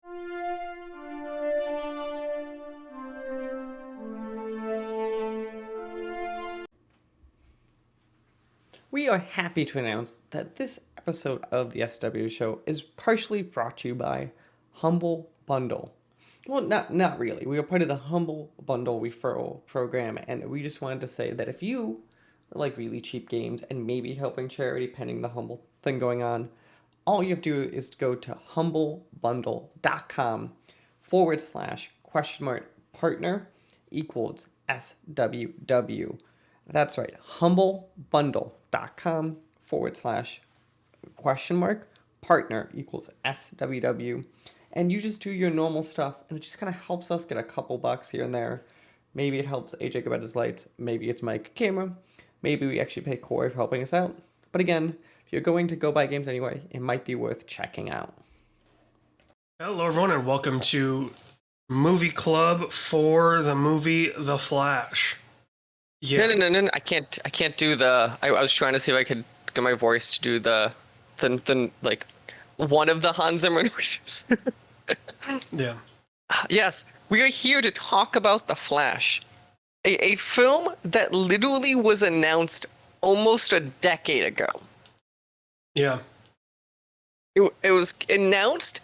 We are happy to announce that this episode of the SW Show is partially brought to you by Humble Bundle. Well, not really. We are part of the Humble Bundle referral program, and we just wanted to say that if you like really cheap games and maybe helping charity pending the Humble thing going on, all you have to do is go to humblebundle.com/partner equals SWW. That's right, humblebundle.com/partner equals SWW. And you just do your normal stuff, and it just kind of helps us get a couple bucks here and there. Maybe it helps AJ get his lights, maybe it's Mike camera, maybe we actually pay Corey for helping us out. But again, if you're going to go buy games anyway, it might be worth checking out. Hello, everyone, and welcome to Movie Club for the movie The Flash. Yeah. No. I can't do the. I was trying to see if I could get my voice to do the like one of the Hans Zimmer noises. Yeah. Yes, we are here to talk about The Flash, a film that literally was announced almost a decade ago. Yeah. It was announced,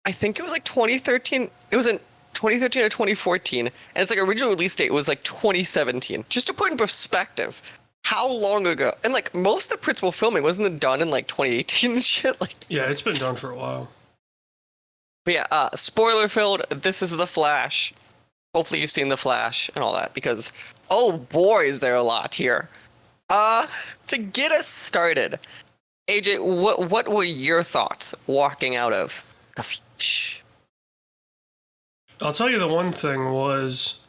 I think it was like 2013. It was in 2013 or 2014, and it's like original release date was like 2017. Just to put in perspective, how long ago? And like most of the principal filming wasn't it done in like 2018 and shit. Like yeah, it's been done for a while. But yeah, spoiler filled. This is The Flash. Hopefully you've seen The Flash and all that because oh boy, is there a lot here. To get us started, AJ, what were your thoughts walking out of The Flash? I'll tell you the one thing was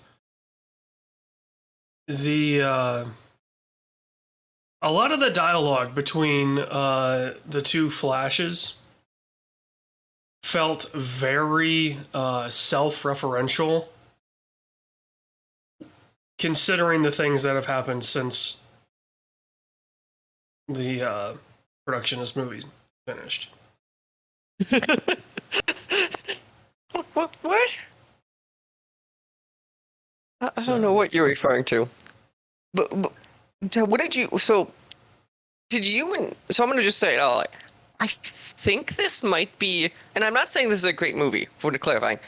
the a lot of the dialogue between the two Flashes felt very self-referential, considering the things that have happened since the production of this movie finished. What? I don't know what you're referring to. But what did you? So did you? So I'm gonna just say it all. Like, I think this might be, and I'm not saying this is a great movie. For clarifying,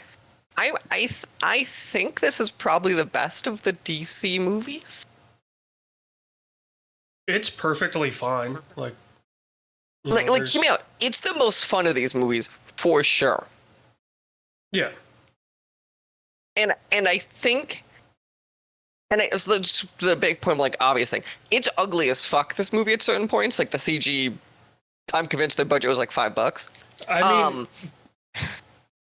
I think this is probably the best of the DC movies. It's perfectly fine. Like hear me out. It's the most fun of these movies for sure. Yeah. And I think. And it's the big point, like, obvious thing. It's ugly as fuck, this movie, at certain points. Like, the CG, I'm convinced the budget was like $5. I mean,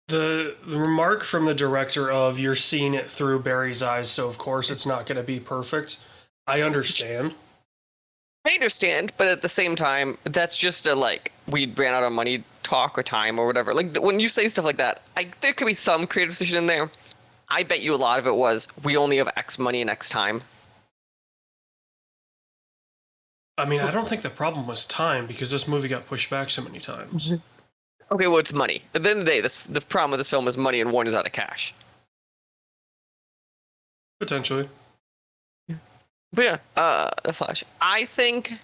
the remark from the director of, you're seeing it through Barry's eyes, so of course it's not going to be perfect. I understand. I understand, but at the same time, that's just a, like, we ran out of money talk or time or whatever. Like, when you say stuff like that, there could be some creative decision in there. I bet you a lot of it was, we only have X money and X time. I mean, I don't think the problem was time, because this movie got pushed back so many times. Okay, well, it's money. At the end of the day, the problem with this film is money and Warner's out of cash. Potentially. But yeah, The Flash. I think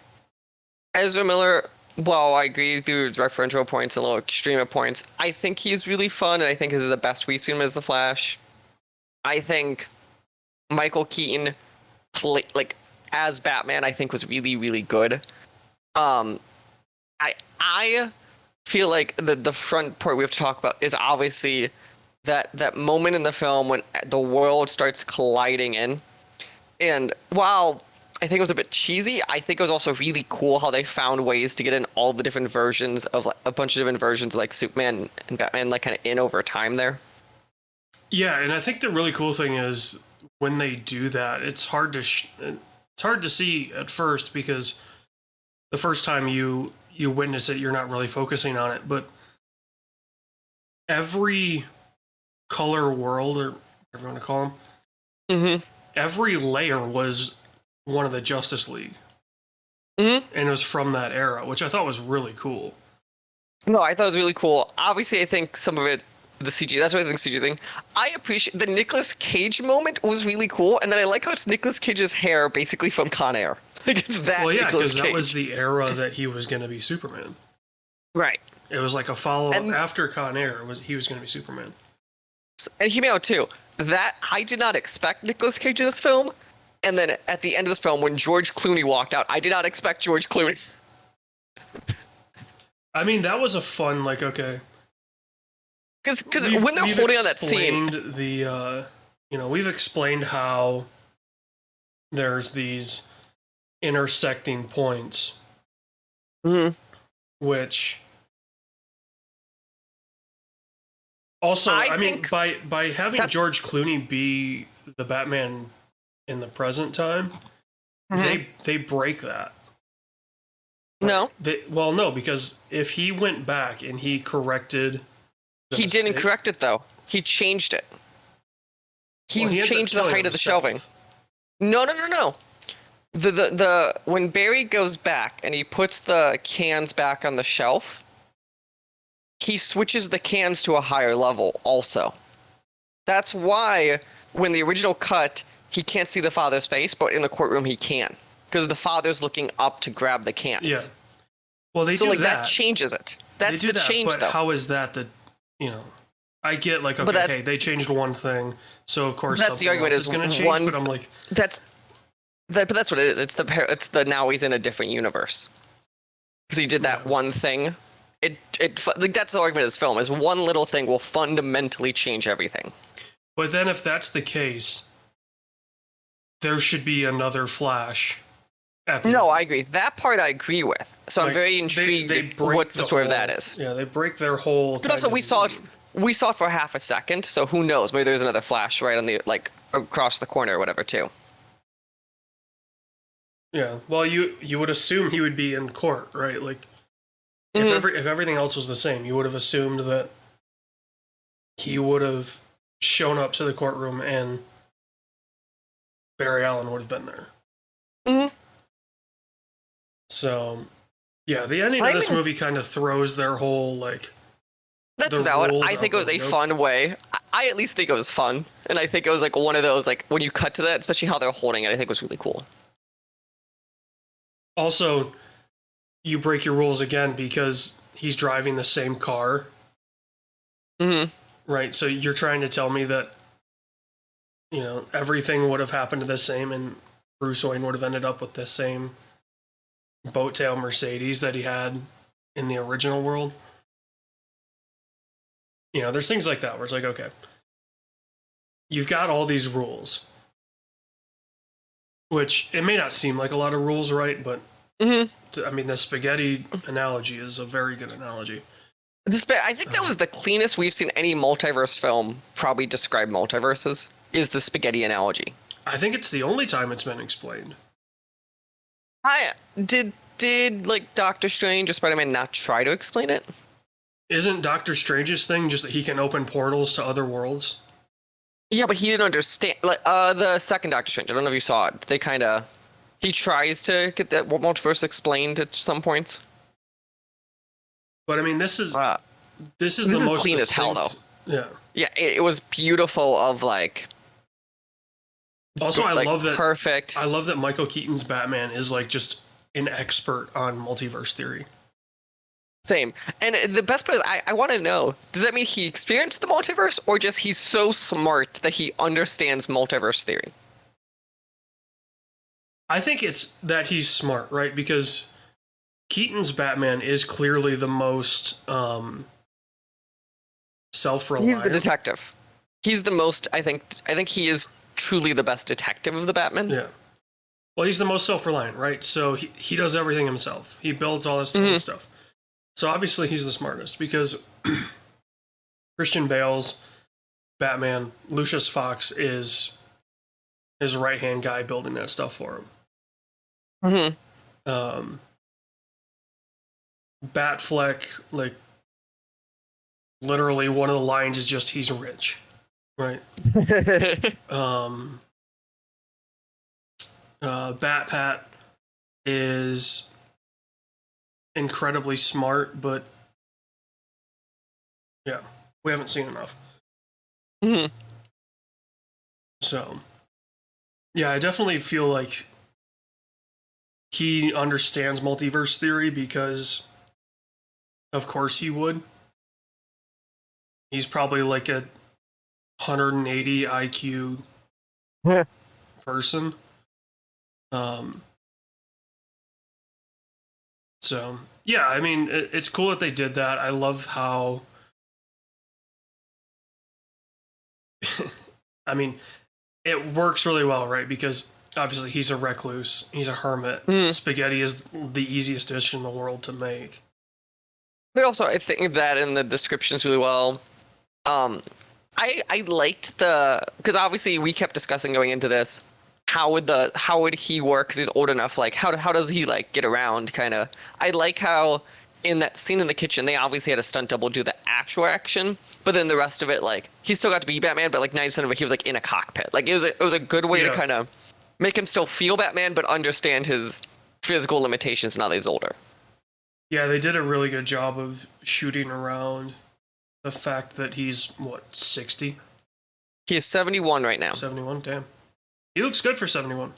Ezra Miller, while I agree with you with referential points and a little extreme points, I think he's really fun, and I think this is the best we've seen him as The Flash. I think Michael Keaton as Batman, I think was really, really good. I feel like the front part we have to talk about is obviously that moment in the film when the world starts colliding in. And while I think it was a bit cheesy, I think it was also really cool how they found ways to get in all the different versions of, like, a bunch of different versions of, like, Superman and Batman, like, kind of in over time there. Yeah, and I think the really cool thing is when they do that, it's hard to see at first, because the first time you witness it, you're not really focusing on it. But every color world, or whatever you want to call them, every layer was one of the Justice League. And it was from that era, which I thought was really cool. No, I thought it was really cool. Obviously, I think some of it, the CG. That's what I think CG thing. I appreciate the Nicolas Cage moment was really cool, and then I like how it's Nicolas Cage's hair basically from Con Air. Like it's that. Well, yeah, Nicolas because Cage. that was the era that he was going to be Superman. Right. It was like a follow up And- after Con Air. He was going to be Superman. And hear me out too. That I did not expect Nicolas Cage in this film, and then at the end of this film, when George Clooney walked out, I did not expect George Clooney. I mean, that was a fun, like, okay. Because when they're holding on that scene, we've explained how there's these intersecting points, Mhm. which also, I mean, think by having that's- George Clooney be the Batman in the present time, they break that. no, No, because if he went back and he corrected, the he didn't mistake- correct it though. He changed it. He Well, ends up changed the killing height of the himself. shelving. No. The when Barry goes back and he puts the cans back on the shelf, he switches the cans to a higher level also. That's why when the original cut, he can't see the father's face, but in the courtroom he can. Because the father's looking up to grab the cans. Yeah. Well, they So do like that. that changes it. That's They do the that, change but though. how is that I get like, okay, that's- hey, they changed one thing, so of course That's the something argument else is going to change. one- But I'm like, But that's what it is. It's the now he's in a different universe. Because he did that Yeah. one thing. Like that's the argument of this film is one little thing will fundamentally change everything. but then if that's the case, there should be another Flash. At the No, end. I agree. That part I agree with. So I'm Like, very intrigued they at break what the story of that whole- is. Yeah, they break their whole. But also kind we of- saw it. We saw it for half a second, so who knows? Maybe there's another Flash right on the across the corner or whatever too. Yeah, well, you would assume he would be in court, right? Like, Mhm. if everything else was the same, you would have assumed that he would have shown up to the courtroom and Barry Allen would have been there. Mhm. So, yeah, the ending I of this mean- movie kind of throws their whole like. That's The valid. rules I think of it was a the- fun way. I at least think it was fun, and I think it was like one of those like when you cut to that, especially how they're holding it. I think was really cool. Also, you break your rules again because he's driving the same car, Hmm. right? So you're trying to tell me that everything would have happened the same, and Bruce Wayne would have ended up with the same boat tail Mercedes that he had in the original world. There's things like that where it's like, okay, you've got all these rules, which it may not seem like a lot of rules, right? But Hmm. I mean, the spaghetti analogy is a very good analogy. I think that was the cleanest we've seen any multiverse film probably describe multiverses. Is the spaghetti analogy? I think it's the only time it's been explained. I did like Doctor Strange or Spider-Man not try to explain it? Isn't Doctor Strange's thing just that he can open portals to other worlds? Yeah, but he didn't understand. Like the second Doctor Strange, I don't know if you saw it. He tries to get that multiverse explained at some points. But I mean, this is Uh, the is most clean as hell, succinct- Yeah. yeah, it was beautiful. Of like, Also, I like, love that. perfect. I love that Michael Keaton's Batman is like just an expert on multiverse theory. Same. And the best part is, I want to know: does that mean he experienced the multiverse, or just he's so smart that he understands multiverse theory? I think it's that he's smart, right? Because Keaton's Batman is clearly the most self-reliant. He's the detective. He's the most. I think he is truly the best detective of the Batman. Yeah. Well, he's the most self-reliant, right? So he does everything himself. He builds all this Mhm. stuff. So obviously he's the smartest because Christian Bale's Batman, Lucius Fox is his right-hand guy building that stuff for him. Hmm. Batfleck, like, literally one of the lines is just he's rich, right? Bat Pat is incredibly smart, but yeah, We haven't seen enough. Hmm. So, yeah, I definitely feel like he understands multiverse theory because, of course, he would. He's probably like a 180 IQ person. Um, so yeah, I mean, it's cool that they did that. I love how, I mean, it works really well, right? Because obviously he's a recluse, he's a hermit. Mhm. Spaghetti is the easiest dish in the world to make. But also, I think that in the descriptions really well. Um, I liked because obviously we kept discussing going into this. How would he work? Because he's old enough. Like how does he like get around? Kind of. I like how in that scene in the kitchen they obviously had a stunt double do the actual action, but then the rest of it like he still got to be Batman, but like 90% of it he was like in a cockpit. Like it was a good way to Yeah. kind of make him still feel Batman, but understand his physical limitations now that he's older. Yeah, they did a really good job of shooting around the fact that he's what 60, He is 71 right now. 71. Damn, he looks good for 71.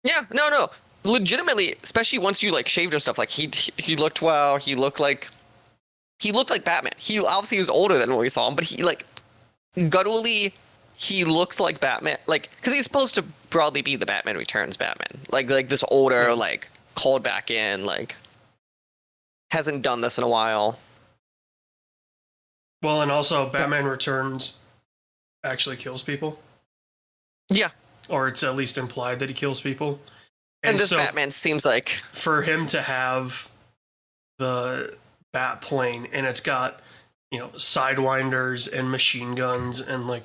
Yeah, no. Legitimately, especially once you like shaved and stuff, like he looked well. He looked like Batman. He obviously was older than when we saw him, but he like gutturally he looks like Batman. Like because he's supposed to broadly be the Batman Returns Batman. Like this older, like called back in, like hasn't done this in a while. Well, and also Batman Returns actually kills people, Yeah, or it's at least implied that he kills people. and this so Batman seems like for him to have the bat plane and it's got, you know, sidewinders and machine guns and like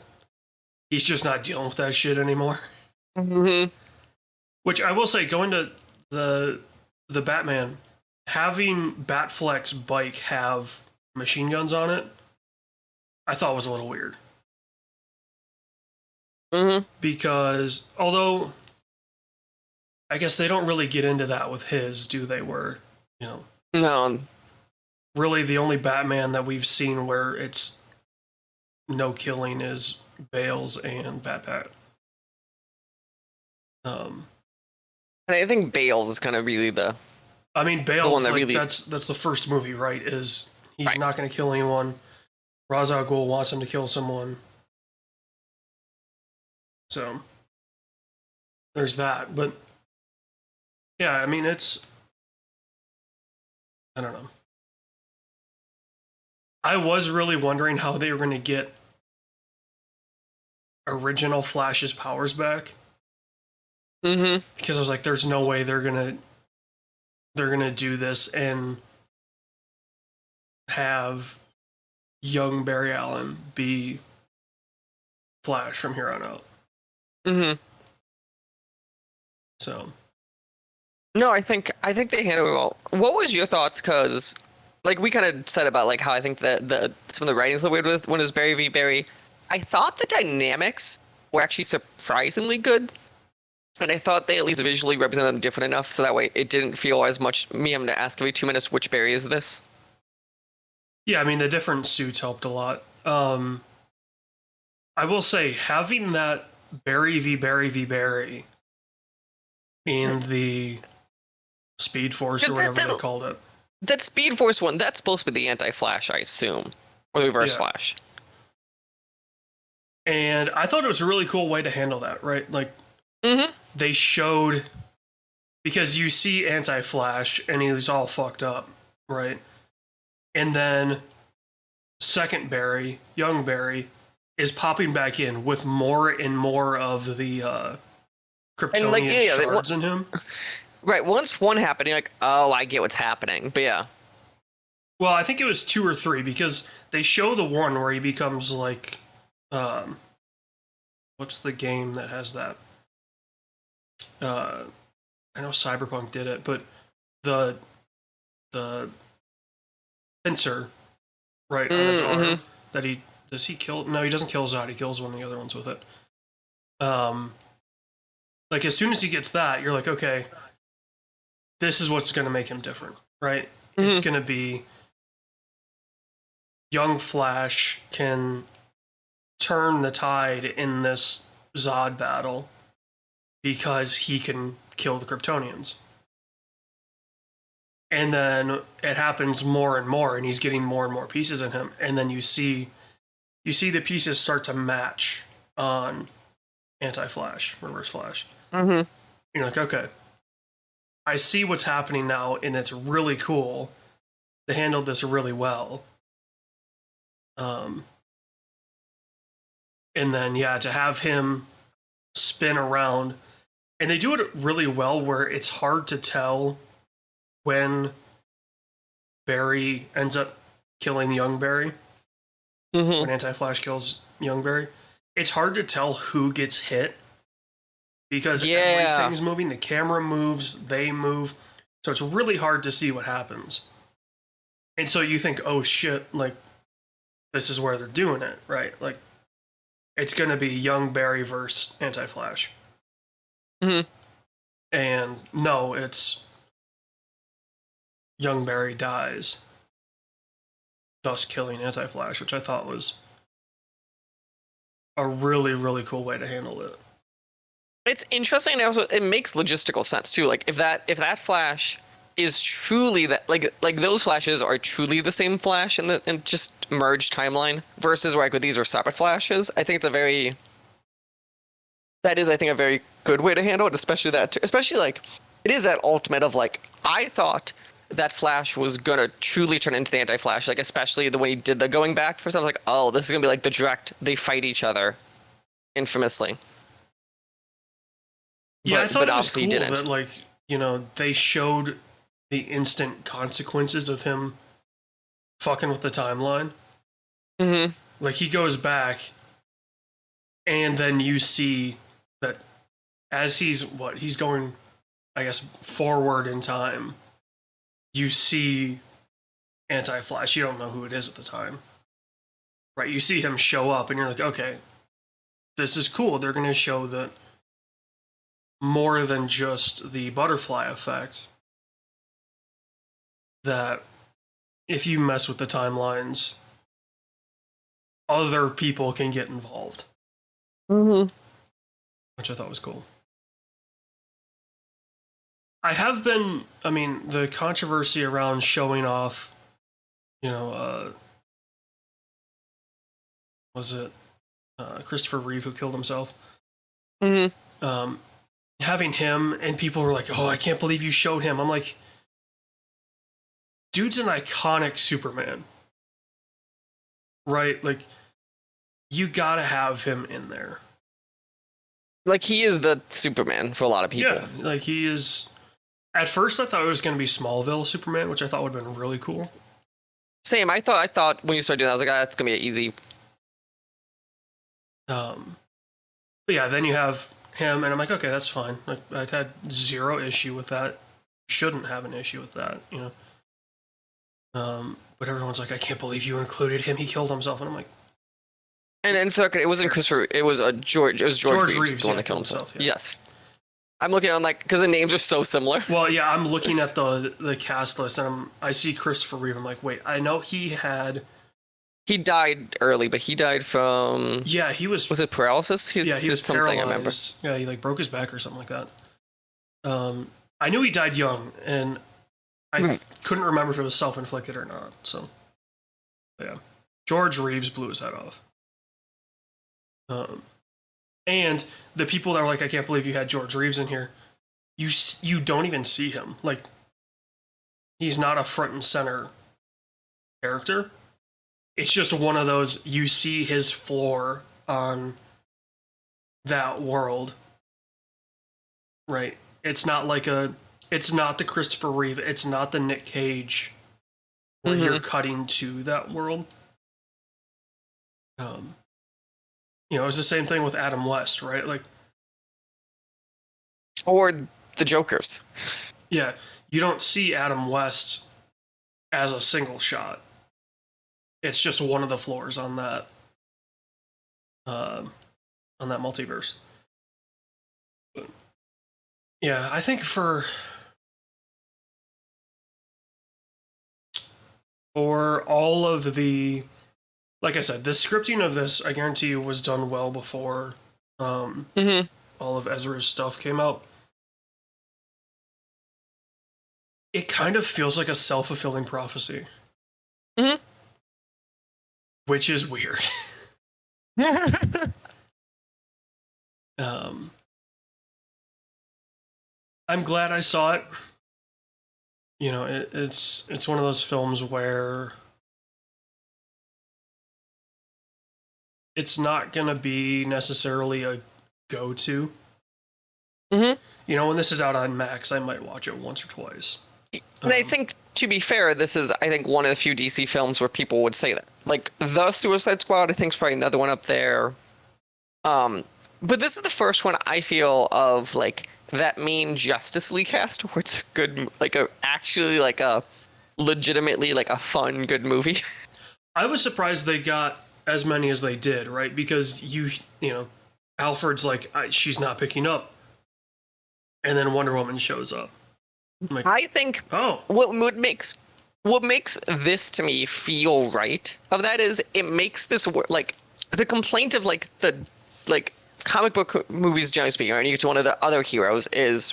he's just not dealing with that shit anymore. Mhm. Which I will say, going to the Batman, having Batfleck's bike have machine guns on it, I thought was a little weird. Mhm. Because although I guess they don't really get into that with his, do they? Where, you know, No, really the only Batman that we've seen where it's no killing is Bales and Bat. and I think Bales is kind of really the I mean, Bales, one that like, really- that's the first movie, right? Is he's Right. not going to kill anyone. Ra's al Ghul wants him to kill someone. So there's that. But yeah, I mean, it's, I don't know. I was really wondering how they were going to get original Flash's powers back, Mhm. because I was like, there's no way they're gonna do this and have young Barry Allen be Flash from here on out. Mhm. So No, I think they handled it well. What was your thoughts? Because, like, we kind of said about like how I think that some of the writing's a little weird with when it's Barry v. Barry. I thought the dynamics were actually surprisingly good, and I thought they at least visually represented them different enough so that way it didn't feel as much me having to ask every 2 minutes which Barry is this. yeah, I mean, the different suits helped a lot. I will say, having that Barry v. Barry in the Speed Force or whatever they called it. That Speed Force one, that's supposed to be the Anti-Flash, I assume, or the Reverse Yeah. Flash. And I thought it was a really cool way to handle that, right? Like, Mhm. they showed, because you see Anti-Flash and he's all fucked up, right? And then second Barry, young Barry, is popping back in with more and more of the Kryptonian like, yeah, they- shards in him. Right. Once one happened, you're like, oh, I get what's happening. But yeah. Well, I think it was 2 or 3 because they show the one where he becomes like, what's the game that has that? I know Cyberpunk did it, but the pincer, right, on his arm that he does he kill? No, he doesn't kill Zod. He kills one of the other ones with it. Like as soon as he gets that, you're like, okay, this is what's going to make him different, right? It's going to be young Flash can turn the tide in this Zod battle because he can kill the Kryptonians. And then it happens more and more, and he's getting more and more pieces in him. And then you see the pieces start to match on Anti-Flash, Reverse Flash. Mm-hmm. You're like, okay, I see what's happening now, and it's really cool. They handled this really well. And then to have him spin around, and they do it really well where it's hard to tell when Barry ends up killing young Barry. Mm-hmm. When Anti-Flash kills young Barry, it's hard to tell who gets hit because everything's moving. The camera moves, they move, so it's really hard to see what happens. And so you think, oh shit, like this is where they're doing it, right? Like it's gonna be young Barry versus Anti-Flash. Mm-hmm. And no, it's young Barry dies, thus killing Anti-Flash, which I thought was a really, really cool way to handle it. It's interesting, and also it makes logistical sense too. Like if that Flash is truly that, like those Flashes are truly the same Flash in the just merged timeline versus like with these are separate Flashes. I think it's a very good way to handle it, especially like it is that ultimate of like I thought that Flash was gonna truly turn into the Anti-Flash, like especially the way he did the going back for stuff. I was like, oh, this is gonna be like the direct they fight each other infamously. Yeah, I thought it was cool didn't. that like they showed the instant consequences of him fucking with the timeline. Mm-hmm. Like he goes back, and then you see that as he's going, I guess, forward in time. You see Anti-Flash. You don't know who it is at the time, right? You see him show up, and you're like, okay, this is cool. They're going to show that more than just the butterfly effect. That if you mess with the timelines, other people can get involved. Mm-hmm. Which I thought was cool. The controversy around showing off, was it Christopher Reeve who killed himself? Mm-hmm. Having him, and people were like, oh, I can't believe you showed him. I'm like, dude's an iconic Superman. Right? Like, you gotta have him in there. Like, he is the Superman for a lot of people. Yeah, like, he is... At first, I thought it was going to be Smallville Superman, which I thought would have been really cool. Same. I thought when you started doing that, I was like, that's going to be easy. But yeah, then you have him, and I'm like, okay, that's fine. Like, I had zero issue with that. Shouldn't have an issue with that, But everyone's like, I can't believe you included him. He killed himself, and I'm like... And for it wasn't Christopher. It was George. It was George Reeves, the one that killed himself. Yeah. Yes. I'm looking on like because the names are so similar. Well, yeah, I'm looking at the cast list, and I see Christopher Reeve. I'm like, wait, I know he died early, but he died from he was it paralysis? He was something paralyzed. I remember. Yeah, he like broke his back or something like that. I knew he died young, and I couldn't remember if it was self-inflicted or not. So yeah, George Reeves blew his head off. And the people that were like, I can't believe you had George Reeves in here, you don't even see him. Like, he's not a front and center character. It's just one of those, you see his floor on that world, right? It's not the Christopher Reeve, it's not the Nick Cage where you're cutting to that world. It was the same thing with Adam West, right? Like, or the Jokers. Yeah, you don't see Adam West as a single shot. It's just one of the floors on that multiverse. But, yeah, I think for all of the like I said, the scripting of this, I guarantee you, was done well before Mm-hmm. all of Ezra's stuff came out. It kind of feels like a self-fulfilling prophecy, Mm-hmm. which is weird. um, I'm glad I saw it. You know, it's one of those films where it's not gonna be necessarily a go-to. Mm-hmm. You know, when this is out on Max, I might watch it once or twice. And I think, to be fair, this is, I think, one of the few DC films where people would say that. Like, The Suicide Squad, I think, is probably another one up there. But this is the first one I feel of, like, that main Justice League cast where it's a good, like, actually, like, a legitimately, like, a fun, good movie. I was surprised they got as many as they did, right? Because you know, Alfred's like, she's not picking up, and then Wonder Woman shows up. I'm like, I think oh, what makes this to me feel right of that is it makes this like the complaint of like the like comic book movies generally speaking, right? And you get to one of the other heroes is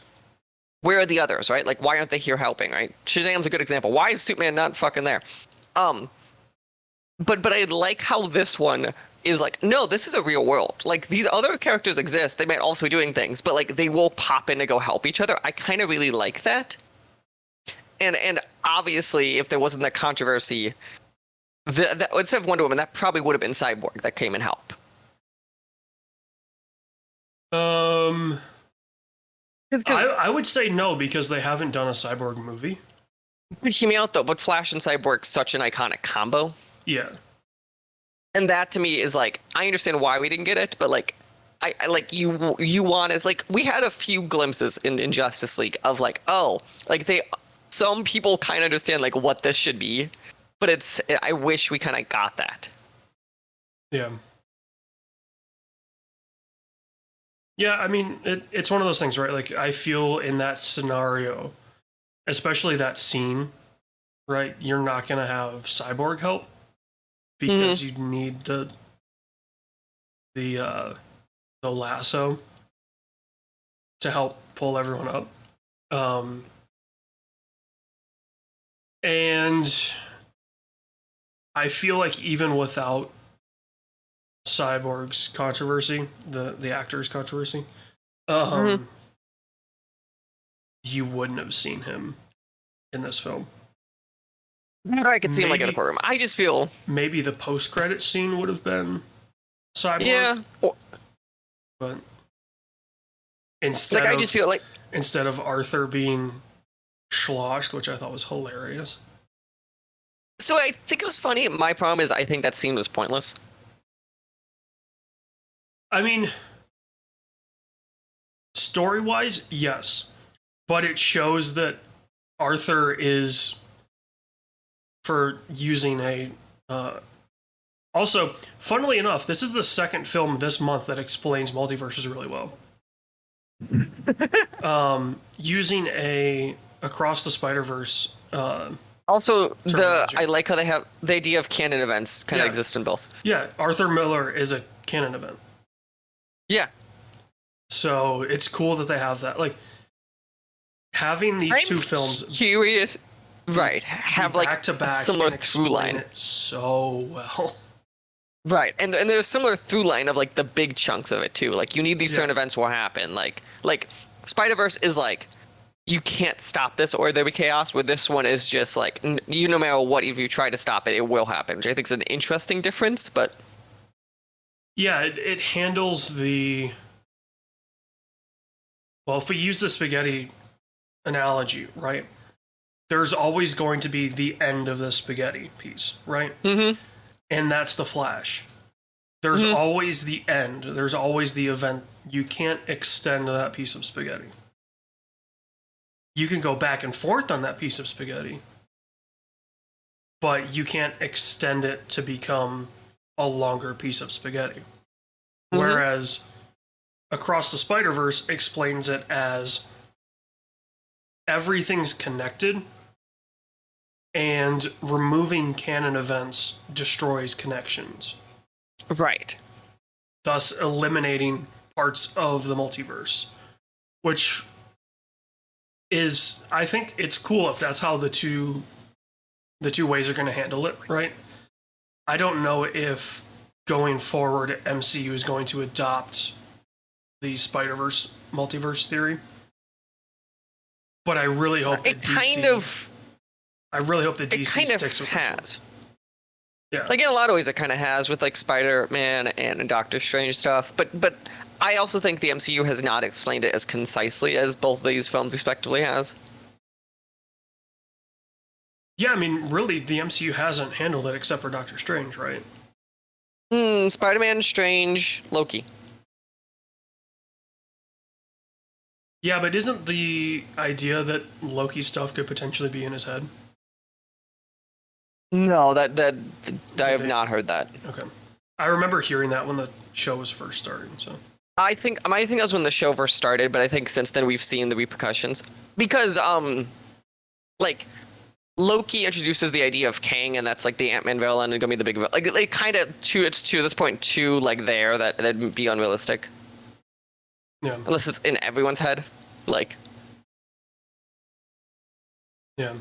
where are the others, right? Like why aren't they here helping, right? Shazam's a good example. Why is Superman not fucking there? But I like how this one is like, no, this is a real world. Like these other characters exist. They might also be doing things, but like they will pop in to go help each other. I kind of really like that. And obviously, if there wasn't that controversy, that instead of Wonder Woman, that probably would have been Cyborg that came and helped. I would say no because they haven't done a Cyborg movie. Hear me out though, but Flash and Cyborg such an iconic combo. Yeah. And that to me is like, I understand why we didn't get it, but like, I like you want is like we had a few glimpses in Justice League of like, oh, like some people kind of understand like what this should be, but I wish we kind of got that. Yeah. Yeah, I mean, it's one of those things, right? Like, I feel in that scenario, especially that scene, right? You're not going to have Cyborg help because you need the lasso to help pull everyone up. And I feel like even without Cyborg's controversy, the actor's controversy, you wouldn't have seen him in this film. I could see him like in the courtroom. I just feel maybe the post-credit scene would have been Cyborg. Yeah, but instead, like I just feel like instead of Arthur being sloshed, which I thought was hilarious. So I think it was funny. My problem is I think that scene was pointless. I mean, story-wise, yes. But it shows that Arthur is for using a... also, funnily enough, this is the second film this month that explains multiverses really well. Using a Across the Spider-Verse... Also, I like how they have the idea of canon events kind of exist in both. Yeah, Arthur Miller is a canon event. Yeah. So it's cool that they have that. Like, having these two films... Curious. Right. Have like back-to-back a similar through line. So well. Right. And there's a similar through line of like the big chunks of it too. Like you need these certain events will happen. Like Spider-Verse is like, you can't stop this or there'll be chaos, where this one is just like, no matter what, if you try to stop it, it will happen, which I think is an interesting difference, but... Yeah, it handles the... Well, if we use the spaghetti analogy, right? There's always going to be the end of the spaghetti piece, right? Mm-hmm. And that's the Flash. There's always the end. There's always the event. You can't extend that piece of spaghetti. You can go back and forth on that piece of spaghetti, but you can't extend it to become a longer piece of spaghetti. Whereas Across the Spider-Verse explains it as everything's connected, and removing canon events destroys connections, Right. thus eliminating parts of the multiverse, which is, I think it's cool if that's how the two ways are going to handle it, right? I don't know if going forward MCU is going to adopt the Spider-Verse multiverse theory, but I really hope that It kind of I really hope that it DC kind of sticks with has. Yeah. Like in a lot of ways it kind of has with like Spider-Man and Doctor Strange stuff, but I also think the MCU has not explained it as concisely as both of these films respectively has. Yeah, I mean, really, the MCU hasn't handled it except for Doctor Strange, right? Spider-Man, Strange, Loki. Yeah, but isn't the idea that Loki stuff could potentially be in his head? No, that I have they- not heard that. Okay. I remember hearing that when the show was first starting, so. I think that was when the show first started, but I think since then we've seen the repercussions because like Loki introduces the idea of Kang, and that's like the Ant-Man villain and gonna be the big villain. Like kind of it's to this point too like there that'd be unrealistic Yeah. unless it's in everyone's head. Like Yeah.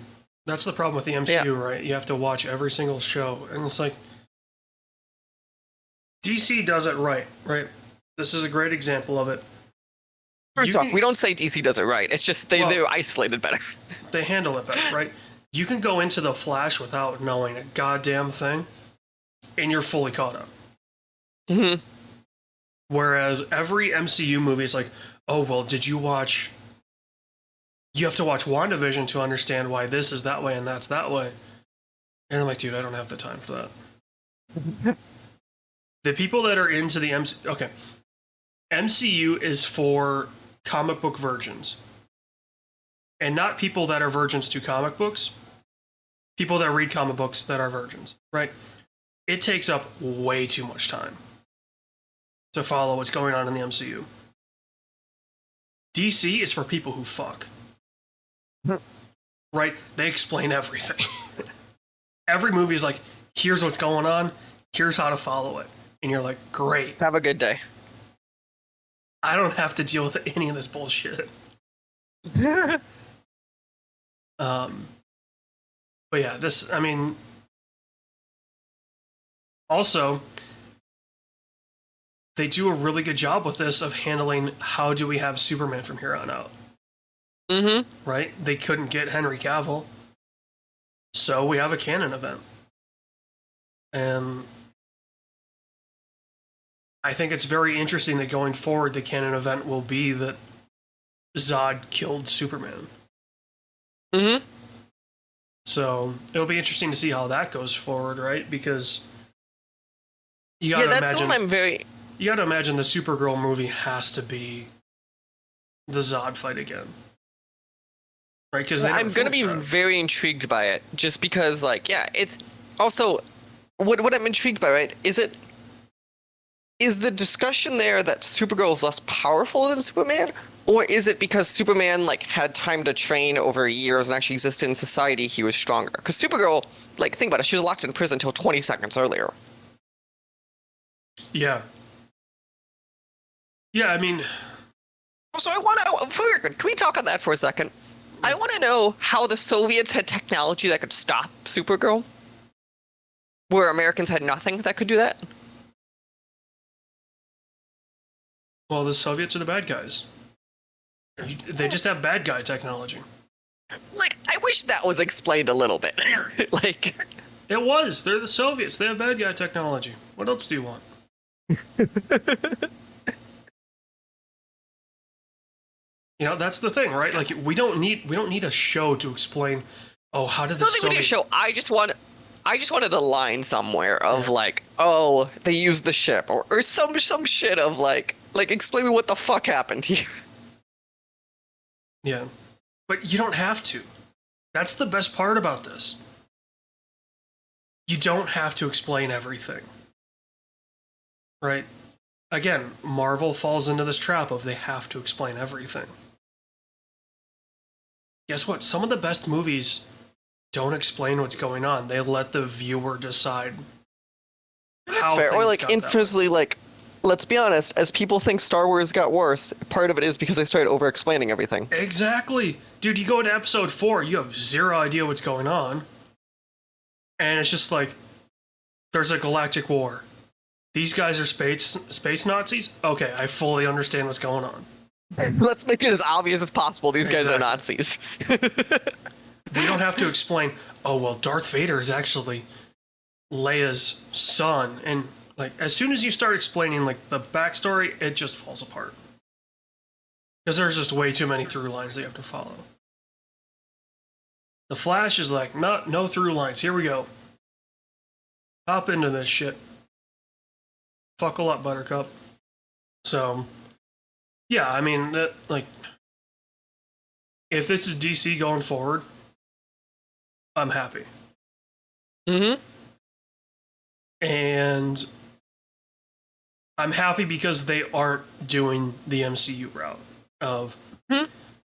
That's the problem with the MCU, right? You have to watch every single show, and it's like DC does it right? This is a great example of it. first off, we don't say DC does it right. It's just they're isolated better. They handle it better, right? You can go into the Flash without knowing a goddamn thing, and you're fully caught up. Mm-hmm. Whereas every MCU movie is like, oh, well, did you watch... You have to watch WandaVision to understand why this is that way and that's that way. And I'm like, dude, I don't have the time for that. The people that are into the MCU... Okay. MCU is for comic book virgins. And not people that are virgins to comic books. People that read comic books that are virgins, right? It takes up way too much time to follow what's going on in the MCU. DC is for people who fuck. Right? They explain everything. Every movie is like, here's what's going on, here's how to follow it. And you're like, great. Have a good day. I don't have to deal with any of this bullshit. But yeah, this, I mean, also, they do a really good job with this of handling how do we have Superman from here on out. Mm-hmm. Right? They couldn't get Henry Cavill, so we have a canon event. And I think it's very interesting that going forward, the canon event will be that Zod killed Superman. Mm-hmm. So it'll be interesting to see how that goes forward, right? Because you gotta that's imagine, what I'm very... you gotta imagine the Supergirl movie has to be the Zod fight again, right? Because I'm gonna be very intrigued by it, just because, like, yeah, it's also what I'm intrigued by, right? Is the discussion there that Supergirl is less powerful than Superman, or is it because Superman like had time to train over years and actually existed in society, he was stronger? Because Supergirl, like, think about it, she was locked in prison until 20 seconds earlier. Yeah. Yeah, I mean, So I want to. Can we talk on that for a second? I want to know how the Soviets had technology that could stop Supergirl, where Americans had nothing that could do that. well, the Soviets are the bad guys. They just have bad guy technology. Like, I wish that was explained a little bit. Like, It was. They're the Soviets. They have bad guy technology. What else do you want? You know, that's the thing, right? Like, we don't need a show to explain. Oh, how did the I don't think we need a Soviets? show. I just wanted a line somewhere of like, oh, they used the ship, or some shit of like explain me what the fuck happened here. Yeah, but you don't have to. That's the best part about this. You don't have to explain everything, right? Again, Marvel falls into this trap of they have to explain everything. Guess what? Some of the best movies don't explain what's going on. They let the viewer decide That's how fair. Or things like got that way. infamously, like, let's be honest, as people think Star Wars got worse, part of it is because they started over explaining everything. Exactly. Dude, you go into episode 4, you have zero idea what's going on. And it's just like, there's a galactic war. These guys are space Nazis? Okay, I fully understand what's going on. Let's make it as obvious as possible. These guys are Exactly. Nazis. They don't have to explain, oh, well, Darth Vader is actually Leia's son. And, like, as soon as you start explaining, like, the backstory, it just falls apart. Because there's just way too many through lines that you have to follow. The Flash is like, no through lines. Here we go. Hop into this shit. Fuckle up, Buttercup. So, yeah, I mean, like, if this is DC going forward, I'm happy. Mm-hmm. And I'm happy because they aren't doing the MCU route of,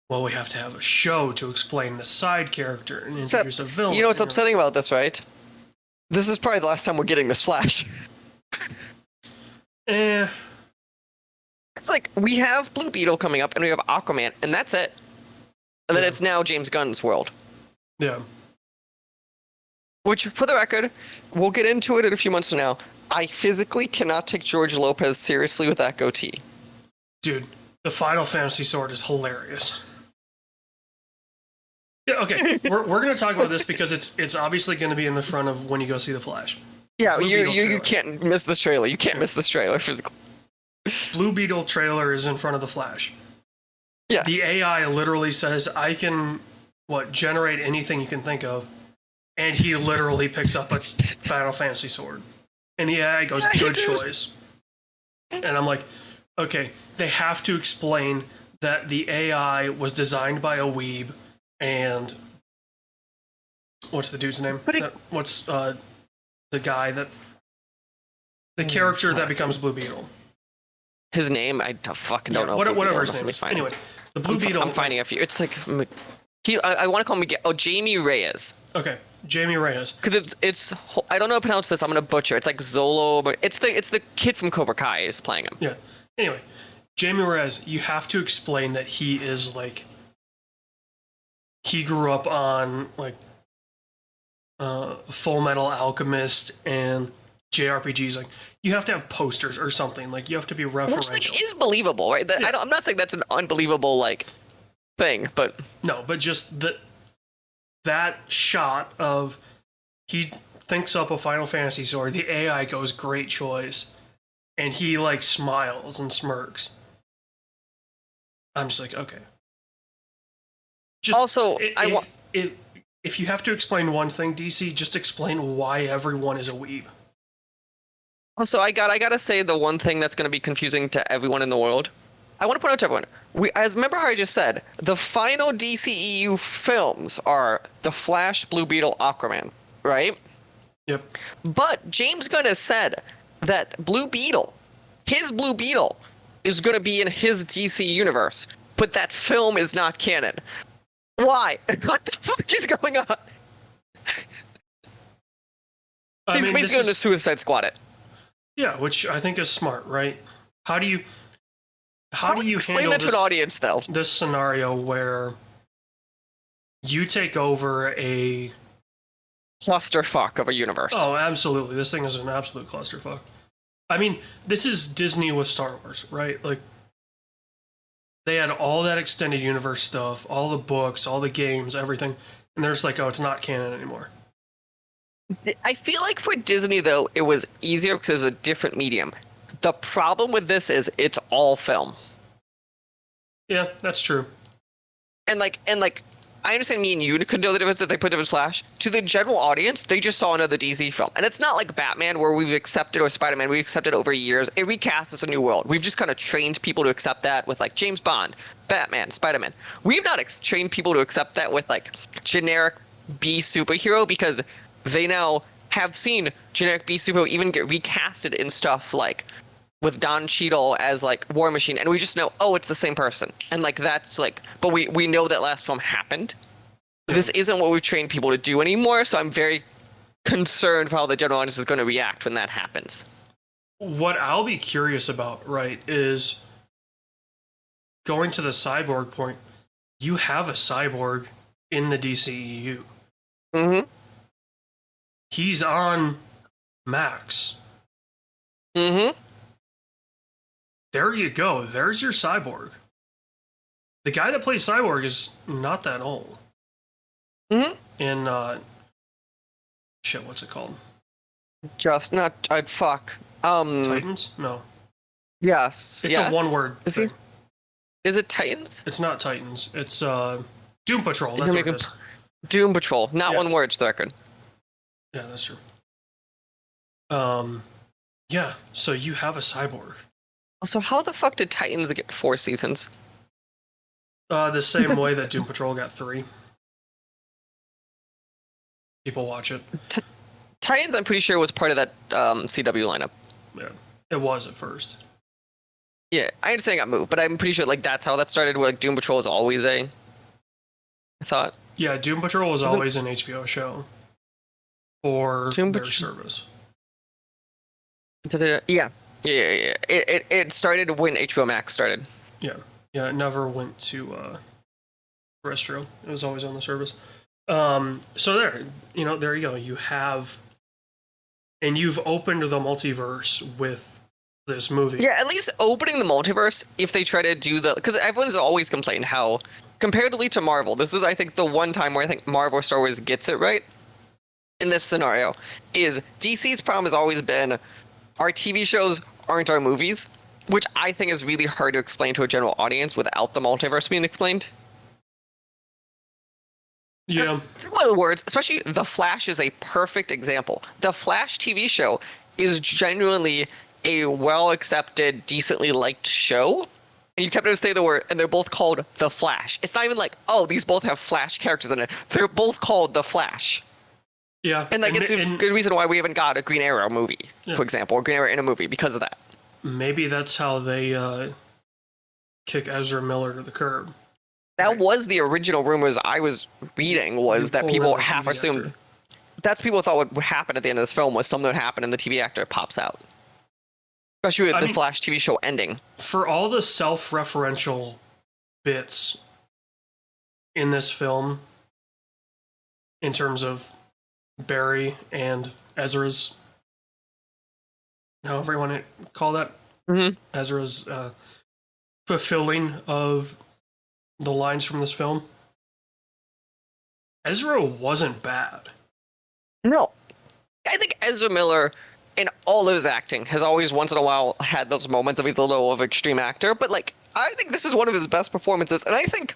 well, we have to have a show to explain the side character and introduce a villain. You know what's upsetting about this, right? This is probably the last time we're getting this Flash. Eh, It's like, we have Blue Beetle coming up, and we have Aquaman, and that's it. And then Yeah. it's now James Gunn's world. yeah. Which, for the record, we'll get into it in a few months from now. I physically cannot take George Lopez seriously with that goatee. Dude, the Final Fantasy sword is hilarious. Yeah, okay, we're going to talk about this because it's obviously going to be in the front of when you go see The Flash. Yeah, Blue Beetle you trailer. can't miss this trailer. You can't miss this trailer physically. Blue Beetle trailer is in front of The Flash. Yeah. The AI literally says, I can, generate anything you can think of. And he literally picks up a Final Fantasy sword. And the AI goes, Yeah, he good does. choice. And I'm like, okay, they have to explain that the AI was designed by a weeb and what's the dude's name? But it- What's the guy that the character that becomes Blue Beetle? His name, I fucking don't Yeah, know. whatever his Let name me is. find it. Anyway, the Blue Beetle. I'm finding a few. It's like, I want to call him Jamie Reyes. Okay, Jamie Reyes. Because it's I don't know how to pronounce this. I'm gonna butcher. It's like Zolo, but it's the kid from Cobra Kai is playing him. Yeah. Anyway, Jamie Reyes, you have to explain that he is like he grew up on like Full Metal Alchemist and JRPGs. Like you have to have posters or something. Like you have to be Which referential. like is believable, right? Yeah. I'm not saying that's an unbelievable like thing, but No, but just that shot of he thinks up a Final Fantasy sword. The AI goes, great choice, and he like smiles and smirks. I'm just like, okay. Just also if you have to explain one thing, DC, just explain why everyone is a weeb. I gotta say the one thing that's gonna be confusing to everyone in the world. I want to point out to everyone. Remember how I just said the final DCEU films are The Flash, Blue Beetle, Aquaman, right? Yep. But James Gunn has said that his Blue Beetle, is going to be in his DC universe, but that film is not canon. Why? What the fuck is going on? I He's mean, basically this going to is- Suicide Squad it. Yeah, which I think is smart, right? How do you Explain handle that to an audience, though. this scenario where you take over a Clusterfuck of a universe. Oh, absolutely. This thing is an absolute clusterfuck. I mean, this is Disney with Star Wars, right? Like, they had all that extended universe stuff, all the books, all the games, everything, and they're just like, oh, it's not canon anymore. I feel like for Disney, though, it was easier because it was a different medium. The problem with this is it's all film. Yeah, that's true. And I understand me and you could know the difference that they put in Flash. To the general audience, they just saw another DC film. And it's not like Batman where we've accepted, or Spider-Man, we've accepted over years. It recasts us a new world. We've just kind of trained people to accept that with like James Bond, Batman, Spider-Man. We've not trained people to accept that with like generic B superhero because they now have seen generic B superhero even get recasted in stuff like with Don Cheadle as like War Machine, and we just know, oh, it's the same person, and like that's like, but we know that last film happened, this isn't what we've trained people to do anymore. So I'm very concerned for how the general audience is going to react when that happens. What I'll be curious about, right, is going to the cyborg point. You have a cyborg in the DCEU. Mm-hmm. He's on Max. Mm-hmm. There you go. There's your cyborg. The guy that plays Cyborg is not that old. Mm-hmm. In shit, what's it called? Just not fuck. Titans? No. Yes. It's yes. a one-word Is thing. Is it Titans? It's not Titans. It's Doom Patrol. That's what it is. Doom Patrol. Not Yeah. one word, to the record. Yeah, that's true. Yeah. So you have a cyborg. Also, how the fuck did Titans get 4 seasons? The same way that Doom Patrol got 3. People watch it. Titans, I'm pretty sure, was part of that CW lineup. Yeah, it was at first. Yeah, I understand it got moved, but I'm pretty sure like that's how that started. Where like Doom Patrol was always I thought. Yeah, Doom Patrol was always an HBO show for their service. Yeah. It started when HBO Max started. Yeah, it never went to terrestrial. It was always on the service. So there you go. You have, and you've opened the multiverse with this movie. Yeah, at least opening the multiverse, if they try to do because everyone's always complained how, comparatively to Marvel, this is, I think, the one time where I think Marvel or Star Wars gets it right in this scenario, is DC's problem has always been our TV shows aren't our movies, which I think is really hard to explain to a general audience without the multiverse being explained. Yeah. In other words, especially The Flash is a perfect example. The Flash TV show is genuinely a well-accepted, decently liked show. And you kept to say the word, and they're both called The Flash. It's not even like, oh, these both have Flash characters in it. They're both called The Flash. Yeah. And it's a good reason why we haven't got a Green Arrow movie, for example, or Green Arrow in a movie because of that. Maybe that's how they kick Ezra Miller to the curb. That was the original rumors I was reading, was that people half assumed that's people thought what would happen at the end of this film was something would happen and the TV actor pops out. Especially with the Flash TV show ending. For all the self-referential bits in this film, in terms of Barry and Ezra's, however you want to call that, Ezra's fulfilling of the lines from this film, Ezra wasn't bad. No. I think Ezra Miller, in all of his acting, has always once in a while had those moments of he's a little of an extreme actor, but like, I think this is one of his best performances, and I think,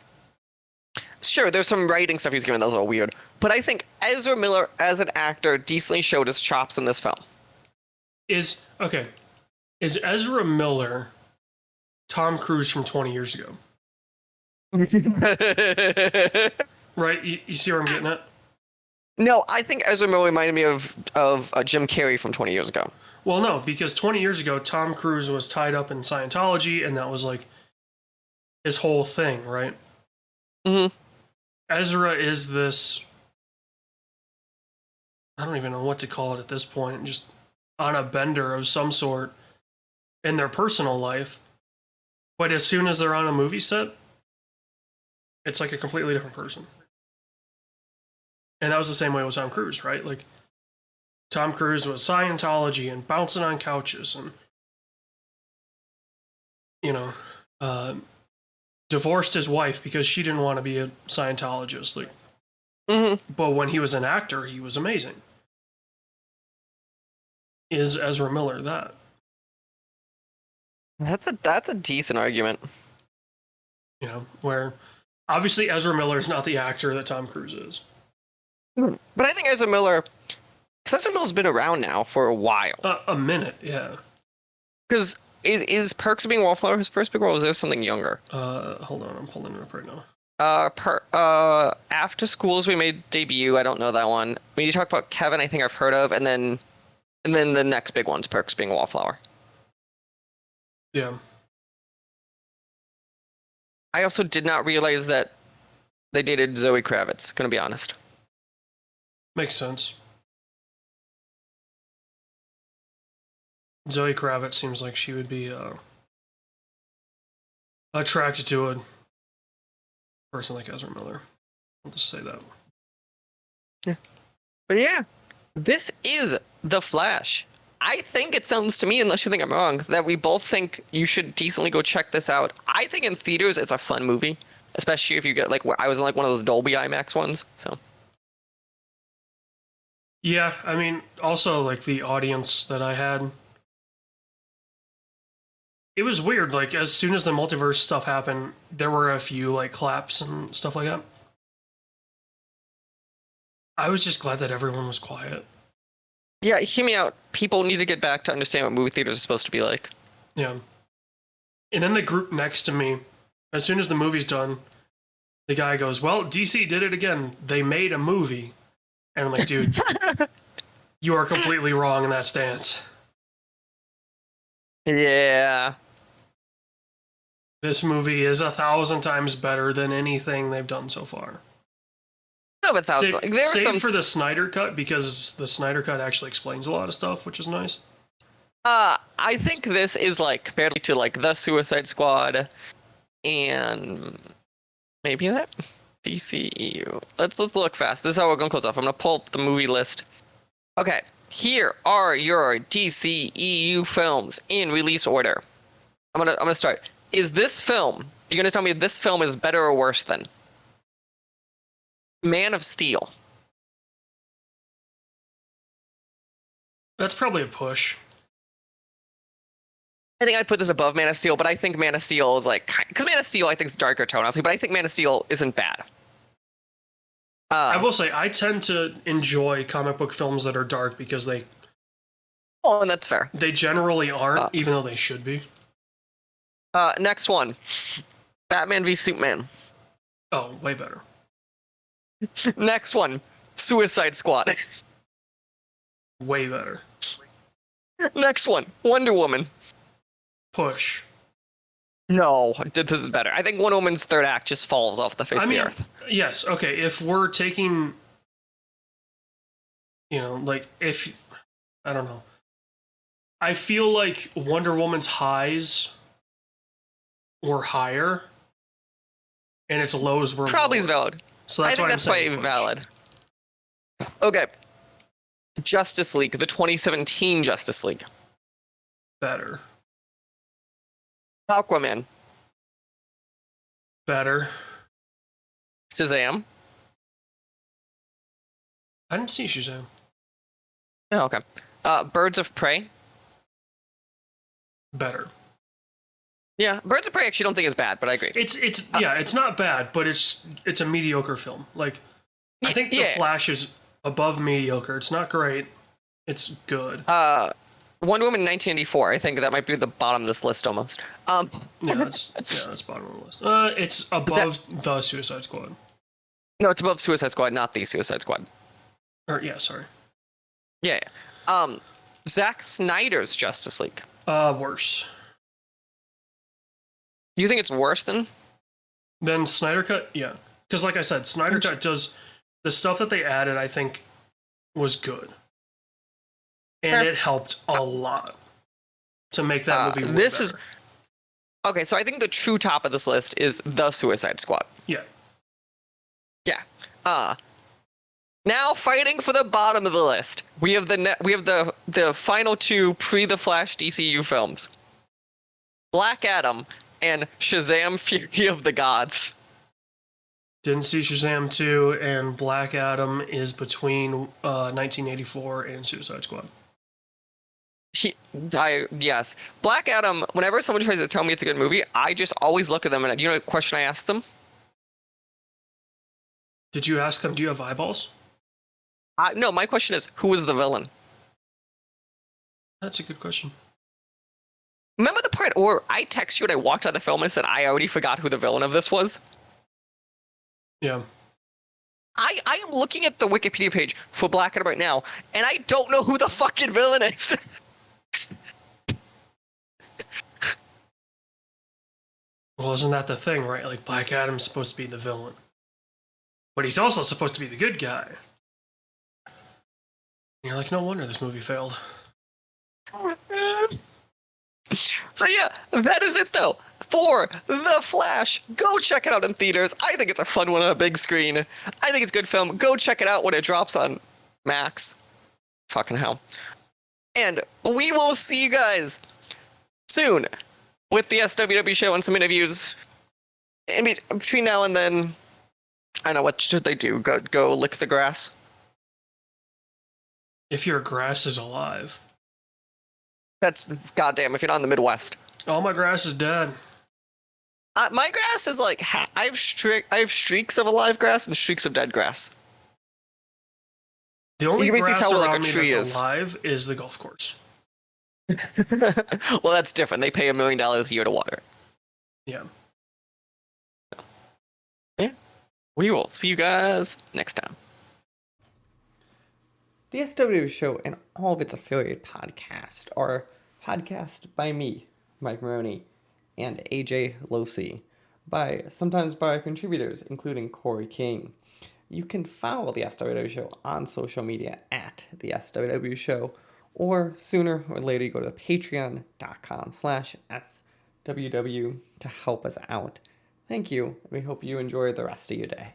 sure, there's some writing stuff he's given that's a little weird, but I think Ezra Miller as an actor decently showed his chops in this film. Is Ezra Miller Tom Cruise from 20 years ago? Right? You see where I'm getting at? No, I think Ezra Miller reminded me of Jim Carrey from 20 years ago. Well, no, because 20 years ago, Tom Cruise was tied up in Scientology, and that was like his whole thing, right? Mm-hmm. Ezra is this, I don't even know what to call it at this point, just on a bender of some sort in their personal life. But as soon as they're on a movie set, it's like a completely different person. And that was the same way with Tom Cruise, right? Like, Tom Cruise was Scientology and bouncing on couches and, divorced his wife because she didn't want to be a Scientologist. Like, But when he was an actor, he was amazing. Is Ezra Miller that? That's a decent argument. Where obviously Ezra Miller is not the actor that Tom Cruise is. But I think Ezra Miller's been around now for a while. A minute, yeah. Because is Perks of Being a Wallflower his first big role? Or is there something younger? Hold on, I'm pulling it up right now. After Schools we made debut. I don't know that one. When you talk about Kevin, I think I've heard of, and then the next big one's Perks of Being a Wallflower. Yeah. I also did not realize that They dated Zoe Kravitz. Gonna be honest. Makes sense. Zoe Kravitz seems like she would be attracted to a person like Ezra Miller. I'll just say that. Yeah. But yeah, this is The Flash. I think it sounds to me, unless you think I'm wrong, that we both think you should decently go check this out. I think in theaters it's a fun movie, especially if you get like I was in like one of those Dolby IMAX ones. So Yeah, I mean, also like the audience that I had, it was weird. Like as soon as the multiverse stuff happened, there were a few like claps and stuff like that. I was just glad that everyone was quiet. yeah, hear me out. People need to get back to understand what movie theaters are supposed to be like. Yeah. And then the group next to me, as soon as the movie's done, the guy goes, "Well, DC did it again. They made a movie." And I'm like, dude, you are completely wrong in that stance. Yeah. This movie is 1,000 times better than anything they've done so far. No, but there were Save some. for the Snyder Cut, because the Snyder Cut actually explains a lot of stuff, which is nice. I think this is like compared to like the Suicide Squad, and maybe that DCEU. Let's look fast. This is how we're gonna close off. I'm gonna pull up the movie list. Okay, here are your DCEU films in release order. I'm gonna start. Is this film? You're gonna tell me this film is better or worse than Man of Steel? That's probably a push. I think I'd put this above Man of Steel, but I think Man of Steel is like, because Man of Steel I think is darker tone, obviously, but I think Man of Steel isn't bad. I will say I tend to enjoy comic book films that are dark because they and that's fair. they generally aren't, even though they should be. Next one, Batman v Superman. Oh, way better. Next one, Suicide Squad. Way better. Next one, Wonder Woman. Push. No, this is better. I think Wonder Woman's third act just falls off the face of the earth. Yes, okay, if we're taking, like, if, I don't know. I feel like Wonder Woman's highs were higher, and its lows were Probably lower. is valid. So that's I think why that's I'm saying probably valid. Okay. Justice League, the 2017 Justice League. better. Aquaman. Better. Shazam. I didn't see Shazam. Oh, okay. Birds of Prey. Better. Yeah, Birds of Prey I actually don't think is bad, but I agree. It's not bad, but it's a mediocre film. Like, I think The Flash is above mediocre. It's not great. It's good. Wonder Woman 1984. I think that might be the bottom of this list almost. That's bottom of the list. It's above the Suicide Squad. No, it's above Suicide Squad, not the Suicide Squad. Sorry. Yeah. Zack Snyder's Justice League. Worse. You think it's worse than? Then Snyder Cut, yeah. Because like I said, Snyder Cut does the stuff that they added. I think was good, and it helped a lot to make that movie. Better. Okay. So I think the true top of this list is the Suicide Squad. Yeah. Yeah. Now fighting for the bottom of the list, we have the final two pre The Flash DCU films, Black Adam and Shazam: Fury of the Gods. Didn't see Shazam 2, and Black Adam is between 1984 and Suicide Squad. Yes. Black Adam, whenever someone tries to tell me it's a good movie, I just always look at them and you know what question I ask them? Did you ask them, do you have eyeballs? No, my question is, who was the villain? That's a good question. Remember the part where I text you and I walked out of the film and said I already forgot who the villain of this was? Yeah. I am looking at the Wikipedia page for Black Adam right now, and I don't know who the fucking villain is. Well, isn't that the thing, right? Like, Black Adam's supposed to be the villain. but he's also supposed to be the good guy. And you're like, no wonder this movie failed. So yeah, that is it though for The Flash. Go check it out in theaters. I think it's a fun one on a big screen. I think it's a good film. Go check it out when it drops on Max. Fucking hell. And we will see you guys soon with the SWW show and some interviews. Between now and then, I don't know, what should they do? Go lick the grass? If your grass is alive. That's goddamn if you're not in the Midwest. All my grass is dead. My grass is like I have streaks of alive grass and streaks of dead grass. The only You can basically grass tell where, like, around a me tree that's is. alive is the golf course. Well, that's different. They pay $1 million a year to water. Yeah. Yeah. We will see you guys next time. The SW Show and all of its affiliate podcasts are podcast by me, Mike Maroney, and AJ Losi, sometimes by contributors, including Corey King. You can follow the SWW Show on social media at the SWW Show, or sooner or later you go to patreon.com/SWW to help us out. Thank you, and we hope you enjoy the rest of your day.